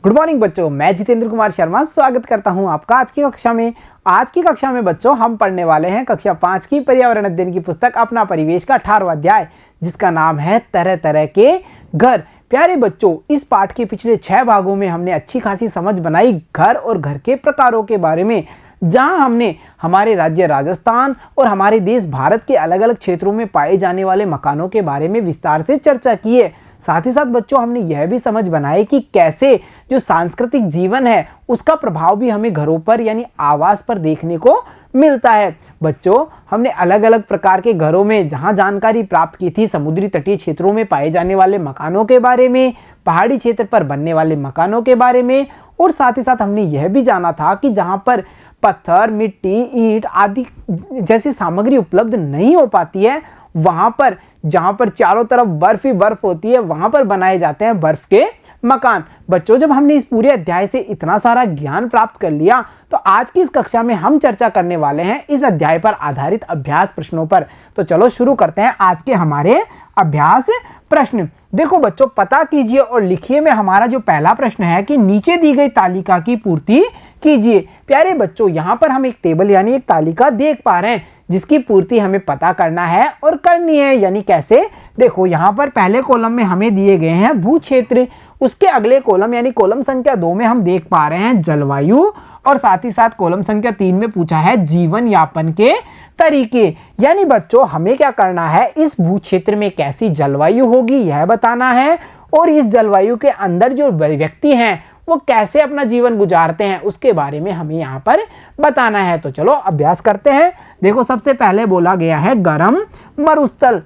Good morning बच्चों, मैं जितेंद्र कुमार शर्मा स्वागत करता हूं आपका आज की कक्षा में बच्चों हम पढ़ने वाले हैं कक्षा 5 की पर्यावरण अध्ययन की पुस्तक अपना परिवेश का 18वां अध्याय, जिसका नाम है तरह तरह के घर। प्यारे बच्चों, इस पाठ के पिछले 6 भागों में हमने अच्छी खासी समझ बनाई घर और घर के प्रकारों के बारे में, जहां हमने हमारे राज्य राजस्थान और हमारे देश भारत के अलग अलग क्षेत्रों में पाए जाने वाले मकानों के बारे में विस्तार से चर्चा की है। साथ ही साथ बच्चों हमने यह भी समझ बनाई कि कैसे जो सांस्कृतिक जीवन है उसका प्रभाव भी हमें घरों पर यानी आवास पर देखने को मिलता है। बच्चों, हमने अलग अलग प्रकार के घरों में जहां जानकारी प्राप्त की थी, समुद्री तटीय क्षेत्रों में पाए जाने वाले मकानों के बारे में, पहाड़ी क्षेत्र पर बनने वाले मकानों के बारे में, और साथ ही साथ हमने यह भी जाना था कि जहां पर पत्थर, मिट्टी, ईंट आदि जैसी सामग्री उपलब्ध नहीं हो पाती है, वहां पर जहां पर चारों तरफ बर्फ ही बर्फ होती है, वहां पर बनाए जाते हैं बर्फ के मकान। बच्चों, जब हमने इस पूरे अध्याय से इतना सारा ज्ञान प्राप्त कर लिया, तो आज की इस कक्षा में हम चर्चा करने वाले हैं इस अध्याय पर आधारित अभ्यास प्रश्नों पर। तो चलो शुरू करते हैं आज के हमारे अभ्यास प्रश्न। देखो बच्चों, पता कीजिए और लिखिए में हमारा जो पहला प्रश्न है कि नीचे दी गई तालिका की पूर्ति कीजिए। प्यारे बच्चों, यहाँ पर हम एक टेबल यानी एक तालिका देख पा रहे हैं जिसकी पूर्ति हमें पता करना है और करनी है। यानी कैसे? देखो, यहाँ पर पहले कॉलम में हमें दिए गए हैं भू क्षेत्र, उसके अगले कॉलम यानी कॉलम संख्या 2 में हम देख पा रहे हैं जलवायु, और साथ ही साथ कॉलम संख्या 3 में पूछा है जीवन यापन के तरीके। यानी बच्चों, हमें क्या करना है, इस भू क्षेत्र में कैसी जलवायु होगी यह बताना है, और इस जलवायु के अंदर जो व्यक्ति हैं वो कैसे अपना जीवन गुजारते हैं उसके बारे में हमें यहाँ पर बताना है। तो चलो अभ्यास करते हैं। देखो, सबसे पहले बोला गया है गर्म मरुस्थल।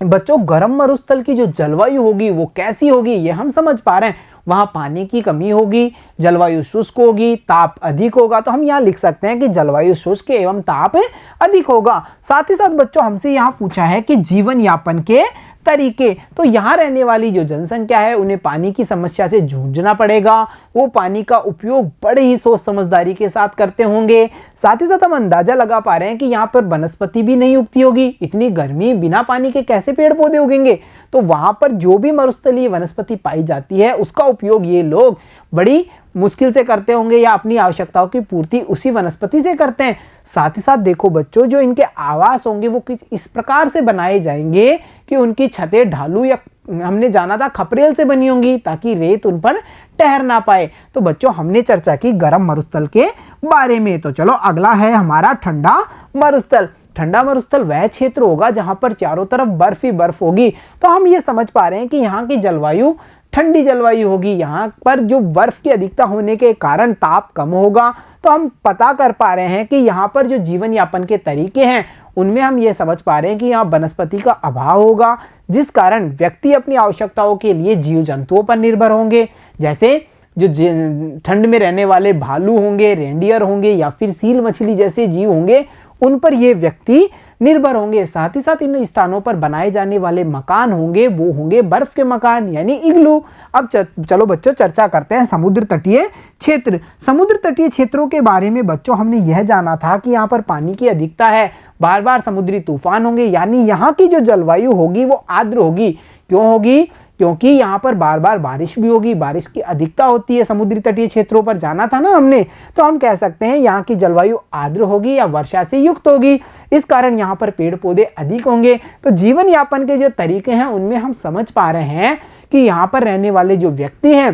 बच्चों, गर्म मरुस्थल की जो जलवायु होगी वो कैसी होगी ये हम समझ पा रहे हैं। वहां पानी की कमी होगी, जलवायु शुष्क होगी, ताप अधिक होगा। तो हम यहाँ लिख सकते हैं कि जलवायु शुष्क एवं ताप अधिक होगा। साथ ही साथ बच्चों, हमसे यहाँ पूछा है कि जीवन यापन के तरीके। तो यहाँ रहने वाली जो जनसंख्या है उन्हें पानी की समस्या से जूझना पड़ेगा, वो पानी का उपयोग बड़े ही सोच समझदारी के साथ करते होंगे। साथ ही साथ हम अंदाजा लगा पा रहे हैं कि यहाँ पर वनस्पति भी नहीं उगती होगी, इतनी गर्मी बिना पानी के कैसे पेड़ पौधे उगेंगे। तो वहां पर जो भी मरुस्थलीय वनस्पति पाई जाती है उसका उपयोग ये लोग बड़ी मुश्किल से करते होंगे या अपनी आवश्यकताओं की पूर्ति उसी वनस्पति से करते हैं। साथ ही साथ देखो बच्चों, जो इनके आवास होंगे वो किस इस प्रकार से बनाए जाएंगे कि उनकी छतें ढालू या हमने जाना था खपरेल से बनी होंगी ताकि रेत उन पर ठहर ना पाए। तो बच्चों, हमने चर्चा की गर्म मरुस्थल के बारे में। तो चलो अगला है हमारा ठंडा मरुस्थल। ठंडा मरुस्थल वह क्षेत्र होगा जहां पर चारों तरफ बर्फ ही बर्फ होगी। तो हम ये समझ पा रहे हैं कि यहाँ की जलवायु ठंडी जलवायु होगी। यहाँ पर जो बर्फ की अधिकता होने के कारण ताप कम होगा। तो हम पता कर पा रहे हैं कि यहाँ पर जो जीवन यापन के तरीके हैं उनमें हम ये समझ पा रहे हैं कि यहाँ वनस्पति का अभाव होगा, जिस कारण व्यक्ति अपनी आवश्यकताओं के लिए जीव जंतुओं पर निर्भर होंगे। जैसे जो ठंड में रहने वाले भालू होंगे, रेंडियर होंगे या फिर सील मछली जैसे जीव होंगे, उन पर ये व्यक्ति निर्भर होंगे। साथ ही साथ इन स्थानों पर बनाए जाने वाले मकान होंगे वो होंगे बर्फ के मकान यानी इग्लू। अब चलो बच्चों चर्चा करते हैं समुद्र तटीय क्षेत्र। समुद्र तटीय क्षेत्रों के बारे में बच्चों हमने यह जाना था कि यहाँ पर पानी की अधिकता है, बार बार समुद्री तूफान होंगे, यानी यहाँ की जो जलवायु होगी वो आर्द्र होगी। क्यों होगी? क्योंकि यहाँ पर बार बार बारिश भी होगी, बारिश की अधिकता होती है समुद्री तटीय क्षेत्रों पर, जाना था ना हमने। तो हम कह सकते हैं यहाँ की जलवायु आर्द्र होगी या वर्षा से युक्त होगी। इस कारण यहाँ पर पेड़ पौधे अधिक होंगे। तो जीवन यापन के जो तरीके हैं उनमें हम समझ पा रहे हैं कि यहाँ पर रहने वाले जो व्यक्ति हैं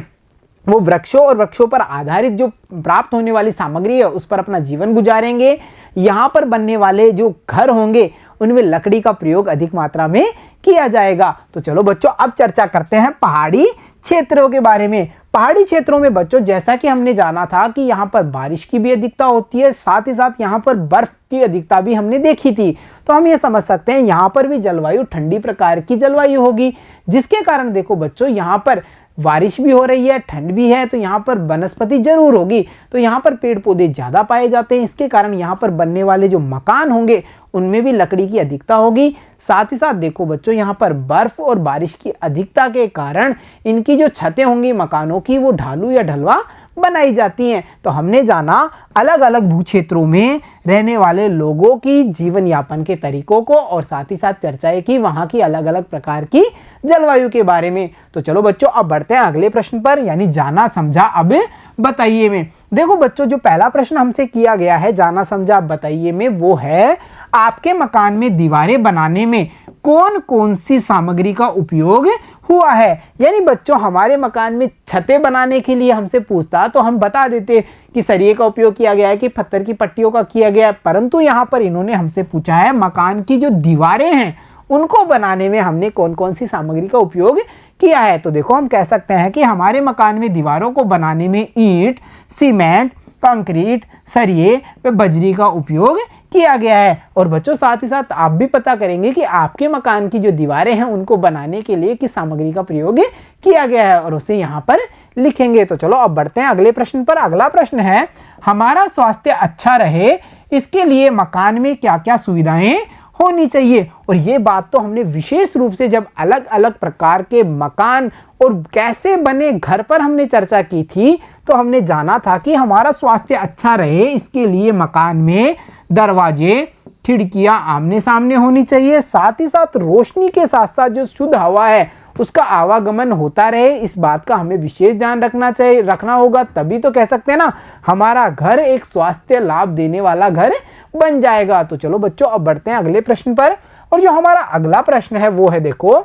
वो वृक्षों और वृक्षों पर आधारित जो प्राप्त होने वाली सामग्री है उस पर अपना जीवन गुजारेंगे। यहाँ पर बनने वाले जो घर होंगे उनमें लकड़ी का प्रयोग अधिक मात्रा में किया जाएगा। तो चलो बच्चों अब चर्चा करते हैं पहाड़ी क्षेत्रों के बारे में। पहाड़ी क्षेत्रों में बच्चों, जैसा कि हमने जाना था कि यहाँ पर बारिश की भी अधिकता होती है, साथ ही साथ यहाँ पर बर्फ की अधिकता भी हमने देखी थी। तो हम ये समझ सकते हैं यहाँ पर भी जलवायु ठंडी प्रकार की जलवायु होगी, जिसके कारण देखो बच्चों यहाँ पर बारिश भी हो रही है, ठंड भी है, तो यहाँ पर वनस्पति जरूर होगी। तो यहाँ पर पेड़ पौधे ज्यादा पाए जाते हैं, इसके कारण यहाँ पर बनने वाले जो मकान होंगे उनमें भी लकड़ी की अधिकता होगी। साथ ही साथ देखो बच्चों, यहाँ पर बर्फ और बारिश की अधिकता के कारण इनकी जो छतें होंगी मकानों की वो ढालू या ढलवा बनाई जाती हैं। तो हमने जाना अलग अलग भू क्षेत्रों में रहने वाले लोगों की जीवन यापन के तरीकों को और साथ ही साथ चर्चाएं की वहां की अलग अलग प्रकार की जलवायु के बारे में। तो चलो बच्चों अब बढ़ते हैं अगले प्रश्न पर, यानी जाना समझा अब बताइए में। देखो बच्चों जो पहला प्रश्न हमसे किया गया है जाना समझा अब बताइए में, वो है आपके मकान में दीवारें बनाने में कौन कौन सी सामग्री का उपयोग हुआ है। यानी बच्चों हमारे मकान में छतें बनाने के लिए हमसे पूछता तो हम बता देते कि सरिये का उपयोग किया गया है कि पत्थर की पट्टियों का किया गया है, परंतु यहाँ पर इन्होंने हमसे पूछा है मकान की जो दीवारें हैं उनको बनाने में हमने कौन कौन सी सामग्री का उपयोग किया है। तो देखो हम कह सकते हैं कि हमारे मकान में दीवारों को बनाने में ईंट, सीमेंट, कंक्रीट, सरिये व बजरी का उपयोग किया गया है। और बच्चों साथ ही साथ आप भी पता करेंगे कि आपके मकान की जो दीवारें हैं उनको बनाने के लिए किस सामग्री का प्रयोग किया गया है और उसे यहाँ पर लिखेंगे। तो चलो अब बढ़ते हैं अगले प्रश्न पर। अगला प्रश्न है हमारा स्वास्थ्य अच्छा रहे इसके लिए मकान में क्या क्या सुविधाएं होनी चाहिए। और ये बात तो हमने विशेष रूप से जब अलग अलग प्रकार के मकान और कैसे बने घर पर हमने चर्चा की थी, तो हमने जाना था कि हमारा स्वास्थ्य अच्छा रहे इसके लिए मकान में दरवाजे, खिड़कियां आमने सामने होनी चाहिए, साथ ही साथ रोशनी के साथ साथ जो शुद्ध हवा है उसका आवागमन होता रहे, इस बात का हमें विशेष ध्यान रखना होगा। तभी तो कह सकते हैं ना हमारा घर एक स्वास्थ्य लाभ देने वाला घर बन जाएगा। तो चलो बच्चों अब बढ़ते हैं अगले प्रश्न पर। और जो हमारा अगला प्रश्न है वो है देखो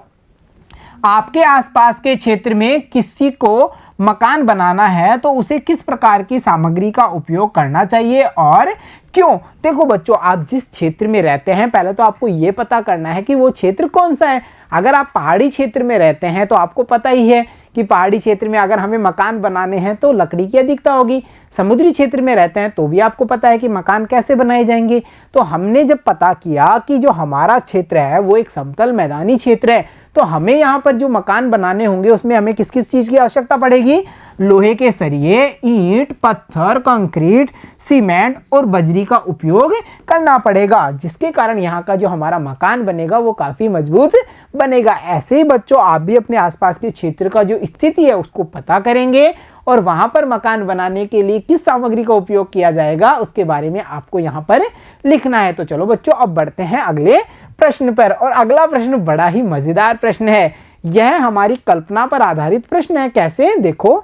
आपके आसपास के क्षेत्र में किसी को मकान बनाना है तो उसे किस प्रकार की सामग्री का उपयोग करना चाहिए और क्यों। देखो बच्चों आप जिस क्षेत्र में रहते हैं पहले तो आपको ये पता करना है कि वो क्षेत्र कौन सा है। अगर आप पहाड़ी क्षेत्र में रहते हैं तो आपको पता ही है कि पहाड़ी क्षेत्र में अगर हमें मकान बनाने हैं तो लकड़ी की अधिकता होगी। समुद्री क्षेत्र में रहते हैं तो भी आपको पता है कि मकान कैसे बनाए जाएंगे। तो हमने जब पता किया कि जो हमारा क्षेत्र है वो एक समतल मैदानी क्षेत्र है, तो हमें यहाँ पर जो मकान बनाने होंगे उसमें हमें किस किस चीज़ की आवश्यकता पड़ेगी। लोहे के सरिये, ईंट, पत्थर, कंक्रीट, सीमेंट और बजरी का उपयोग करना पड़ेगा, जिसके कारण यहाँ का जो हमारा मकान बनेगा वो काफ़ी मजबूत बनेगा। ऐसे ही बच्चों आप भी अपने आसपास के क्षेत्र का जो स्थिति है उसको पता करेंगे और वहाँ पर मकान बनाने के लिए किस सामग्री का उपयोग किया जाएगा उसके बारे में आपको यहाँ पर लिखना है। तो चलो बच्चों अब बढ़ते हैं अगले प्रश्न पर। और अगला प्रश्न बड़ा ही मज़ेदार प्रश्न है। यह हमारी कल्पना पर आधारित प्रश्न है। कैसे देखो,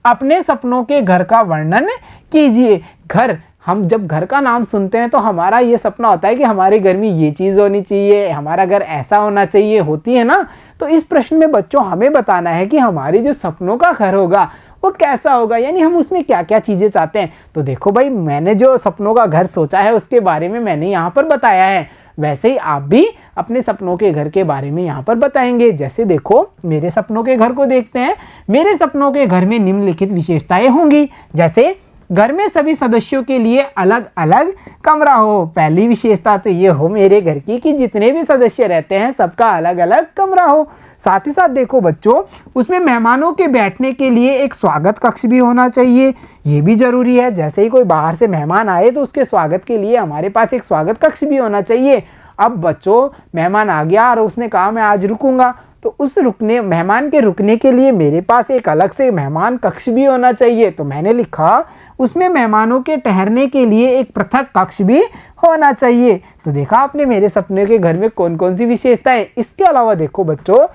अपने सपनों के घर का वर्णन कीजिए। घर, हम जब घर का नाम सुनते हैं तो हमारा ये सपना होता है कि हमारे घर में ये चीज़ होनी चाहिए, हमारा घर ऐसा होना चाहिए, होती है ना। तो इस प्रश्न में बच्चों हमें बताना है कि हमारे जो सपनों का घर होगा वो कैसा होगा, यानी हम उसमें क्या क्या चीज़ें चाहते हैं। तो देखो भाई मैंने जो सपनों का घर सोचा है उसके बारे में मैंने यहाँ पर बताया है, वैसे ही आप भी अपने सपनों के घर के बारे में यहाँ पर बताएंगे। जैसे देखो मेरे सपनों के घर को देखते हैं। मेरे सपनों के घर में निम्नलिखित विशेषताएं होंगी। जैसे घर में सभी सदस्यों के लिए अलग अलग कमरा हो। पहली विशेषता तो ये हो मेरे घर की कि जितने भी सदस्य रहते हैं सबका अलग अलग कमरा हो। साथ ही साथ देखो बच्चों उसमें मेहमानों के बैठने के लिए एक स्वागत कक्ष भी होना चाहिए, ये भी ज़रूरी है। जैसे ही कोई बाहर से मेहमान आए तो उसके स्वागत के लिए हमारे पास एक स्वागत कक्ष भी होना चाहिए। अब बच्चों मेहमान आ गया और उसने कहा मैं आज रुकूंगा, तो उस मेहमान के रुकने के लिए मेरे पास एक अलग से मेहमान कक्ष भी होना चाहिए। तो मैंने लिखा उसमें मेहमानों के ठहरने के लिए एक पृथक कक्ष भी होना चाहिए। तो देखा आपने मेरे सपने के घर में कौन कौन सी विशेषताएं। इसके अलावा देखो बच्चों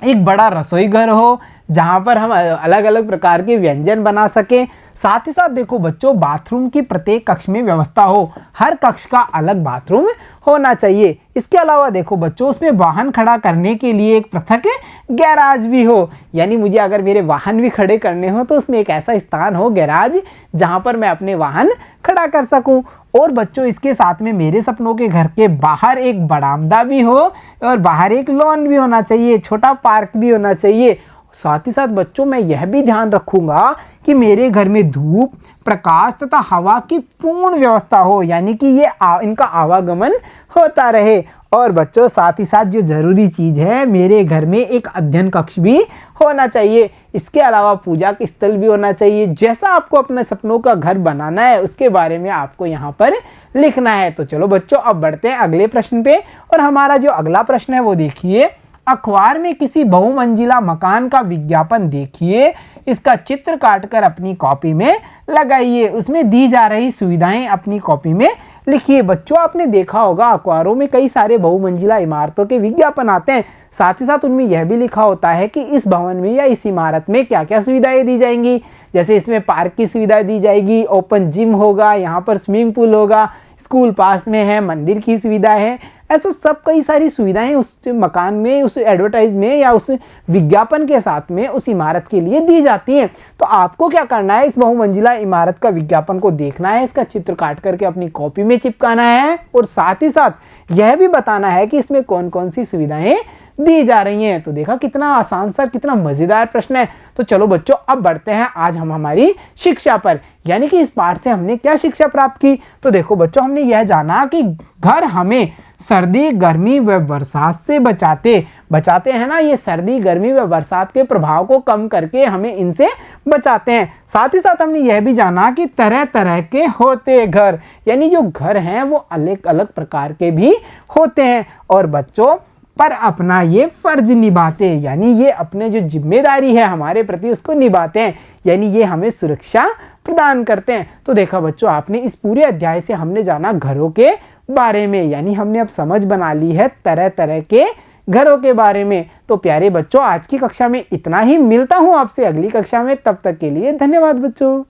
एक बड़ा रसोई घर हो जहाँ पर हम अलग अलग प्रकार के व्यंजन बना सकें। साथ ही साथ देखो बच्चों बाथरूम की प्रत्येक कक्ष में व्यवस्था हो, हर कक्ष का अलग बाथरूम होना चाहिए। इसके अलावा देखो बच्चों उसमें वाहन खड़ा करने के लिए एक पृथक गैराज भी हो, यानी मुझे अगर मेरे वाहन भी खड़े करने हो तो उसमें एक ऐसा स्थान हो गैराज जहां पर मैं अपने वाहन खड़ा कर सकूं। और बच्चों इसके साथ में मेरे सपनों के घर के बाहर एक बरामदा भी हो और बाहर एक लॉन भी होना चाहिए, छोटा पार्क भी होना चाहिए। साथ ही साथ बच्चों मैं यह भी ध्यान रखूंगा कि मेरे घर में धूप, प्रकाश तथा हवा की पूर्ण व्यवस्था हो, यानी कि इनका आवागमन होता रहे। और बच्चों साथ ही साथ जो ज़रूरी चीज़ है मेरे घर में एक अध्ययन कक्ष भी होना चाहिए। इसके अलावा पूजा के स्थल भी होना चाहिए। जैसा आपको अपने सपनों का घर बनाना है उसके बारे में आपको यहाँ पर लिखना है। तो चलो बच्चों अब बढ़ते हैं अगले प्रश्न पे। और हमारा जो अगला प्रश्न है वो देखिए, अखबार में किसी बहुमंजिला मकान का विज्ञापन देखिए, इसका चित्र काटकर अपनी कॉपी में लगाइए। उसमें दी जा रही सुविधाएं अपनी कॉपी में लिखिए। बच्चों, आपने देखा होगा अखबारों में कई सारे बहुमंजिला इमारतों के विज्ञापन आते हैं, साथ ही साथ उनमें यह भी लिखा होता है कि इस भवन में या इस इमारत में क्या क्या सुविधाएं दी जाएंगी। जैसे इसमें पार्क की सुविधा दी जाएगी, ओपन जिम होगा, यहाँ पर स्विमिंग पूल होगा, स्कूल पास में है, मंदिर की सुविधा है। ऐसा सब कई सारी सुविधाएं उस मकान में, उस एडवर्टाइज में या उस विज्ञापन के साथ में उस इमारत के लिए दी जाती हैं। तो आपको क्या करना है, इस बहुमंजिला इमारत का विज्ञापन को देखना है, इसका चित्र काट करके अपनी कॉपी में चिपकाना है और साथ ही साथ यह भी बताना है कि इसमें कौन कौन सी सुविधाएं दी जा रही हैं। तो देखा कितना आसान सा, कितना मजेदार प्रश्न है। तो चलो बच्चों, अब बढ़ते हैं आज हम हमारी शिक्षा पर, यानी कि इस पाठ से हमने क्या शिक्षा प्राप्त की। तो देखो बच्चों, हमने यह जाना कि घर हमें सर्दी, गर्मी व बरसात से बचाते हैं ना, ये सर्दी, गर्मी व बरसात के प्रभाव को कम करके हमें इनसे बचाते हैं। साथ ही साथ हमने यह भी जाना कि तरह तरह के होते घर, यानी जो घर हैं वो अलग अलग प्रकार के भी होते हैं और बच्चों पर अपना ये फर्ज निभाते हैं, यानी ये अपने जो जिम्मेदारी है हमारे प्रति उसको निभाते हैं, यानी ये हमें सुरक्षा प्रदान करते हैं। तो देखा बच्चों, आपने इस पूरे अध्याय से हमने जाना घरों के बारे में, यानी हमने अब समझ बना ली है तरह तरह के घरों के बारे में। तो प्यारे बच्चों, आज की कक्षा में इतना ही। मिलता हूं आपसे अगली कक्षा में, तब तक के लिए धन्यवाद बच्चों।